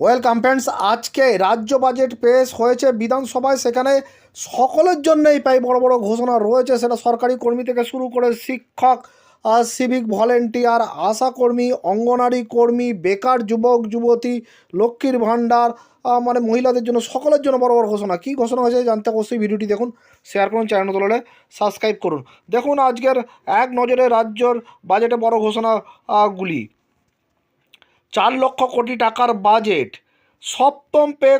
Welcome friends, আজকে রাজ্য budget পেশ হয়েছে বিধানসভায়। সেখানে সকলের জন্যই প্রায় বড় বড় ঘোষণা রয়েছে। সেটা সরকারি কর্মী থেকে শুরু করে শিক্ষক, সিভিক ভলেন্টিয়ার, আশাকর্মী, অঙ্গনারী কর্মী, বেকার যুবক যুবতী, লক্ষ্মীর ভাণ্ডার, মানে মহিলাদের জন্য, সকলের জন্য বড় বড় ঘোষণা। কী ঘোষণা হয়েছে জানতে অবশ্যই ভিডিওটি দেখুন, শেয়ার করুন, চ্যানেল তোলে সাবস্ক্রাইব করুন। দেখুন আজকের এক নজরে রাজ্যর বাজেটে বড় ঘোষণাগুলি। 4 লক্ষ কোটি টাকার বাজেট। সপ্তম পে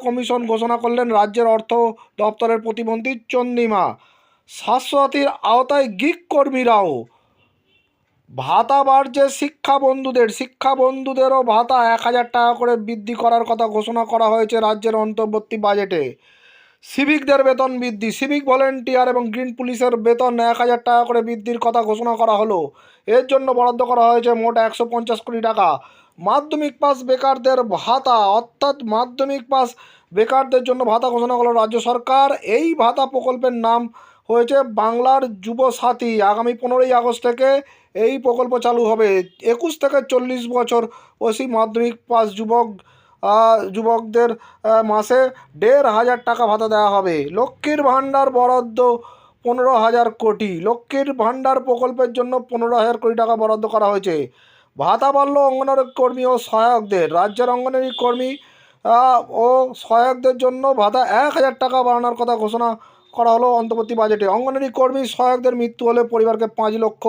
কমিশন ঘোষণা করলেন রাজ্যের অর্থ দপ্তরের প্রতিমন্ত্রী চন্দ্রিমা। স্বাস্থ্যসাথীর আওতায় গিগ কর্মীরাও ভাতা বাড়ছে। শিক্ষাবন্ধুদেরও ভাতা 1,000 টাকা করে বৃদ্ধি করার কথা ঘোষণা করা হয়েছে রাজ্যের অন্তর্বর্তী বাজেটে। সিভিকদের বেতন বৃদ্ধি, সিভিক ভলেন্টিয়ার এবং গ্রিন পুলিশের বেতন 1,000 টাকা করে বৃদ্ধির কথা ঘোষণা করা হলো। এর জন্য বরাদ্দ করা হয়েছে মোট 150 কোটি টাকা। মাধ্যমিক পাস বেকারদের ভাতা, অর্থাৎ মাধ্যমিক পাস বেকারদের জন্য ভাতা ঘোষণা করলো রাজ্য সরকার। এই ভাতা প্রকল্পের নাম হয়েছে বাংলার যুব সাথী। আগামী 15ই আগস্ট থেকে এই প্রকল্প চালু হবে। 21 থেকে 40 বছর বয়সী মাধ্যমিক পাস যুবকদের মাসে 1,500 টাকা ভাতা দেওয়া হবে। লক্ষ্মীর ভাণ্ডার বরাদ্দ 15,000 কোটি। লক্ষ্মীর ভাণ্ডার প্রকল্পের জন্য 15,000 কোটি টাকা বরাদ্দ করা হয়েছে। ভাতা বাড়ল অঙ্গনওয়াড়ি কর্মী ও সহায়কদের। রাজ্যের অঙ্গনওয়াড়ি কর্মী ও সহায়কদের জন্য ভাতা 1,000 টাকা বাড়ানোর কথা ঘোষণা করা হলো অন্তর্বর্তী বাজেটে। অঙ্গনওয়াড়ি কর্মী সহায়কদের মৃত্যু হলে পরিবারকে 5 লক্ষ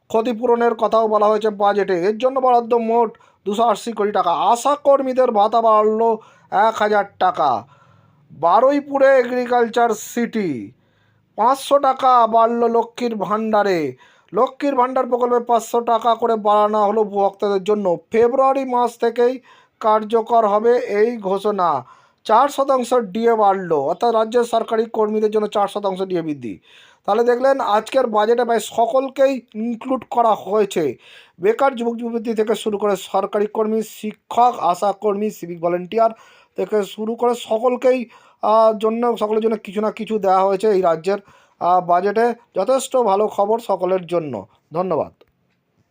ক্ষতিপূরণের কথাও বলা হয়েছে বাজেটে। এর জন্য বরাদ্দ মোট 280 কোটি টাকা। আশা কর্মীদের ভাতা বাড়ল 1,000 টাকা। বারুইপুরে এগ্রিকালচার সিটি 500 টাকা বাড়ল লক্ষ্মীর ভাণ্ডারে। লক্ষ্মীর ভাণ্ডার প্রকল্পে 500 টাকা করে বাড়ানো হলো উপভোক্তাদের জন্য। ফেব্রুয়ারি মাস থেকেই কার্যকর হবে এই ঘোষণা। 4% ডিএ বাড়ল, অর্থাৎ রাজ্যের সরকারি কর্মীদের জন্য 4% ডিএ বৃদ্ধি। তাহলে দেখলেন আজকের বাজেটে প্রায় সকলকেই ইনক্লুড করা হয়েছে। বেকার যুবক যুবতী থেকে শুরু করে সরকারি কর্মী, শিক্ষক, আশাকর্মী, সিভিক ভলেন্টিয়ার থেকে শুরু করে সকলের জন্য কিছু না কিছু দেওয়া হয়েছে এই রাজ্যের বাজেটে। যথেষ্ট ভালো খবর সকলের জন্য। ধন্যবাদ।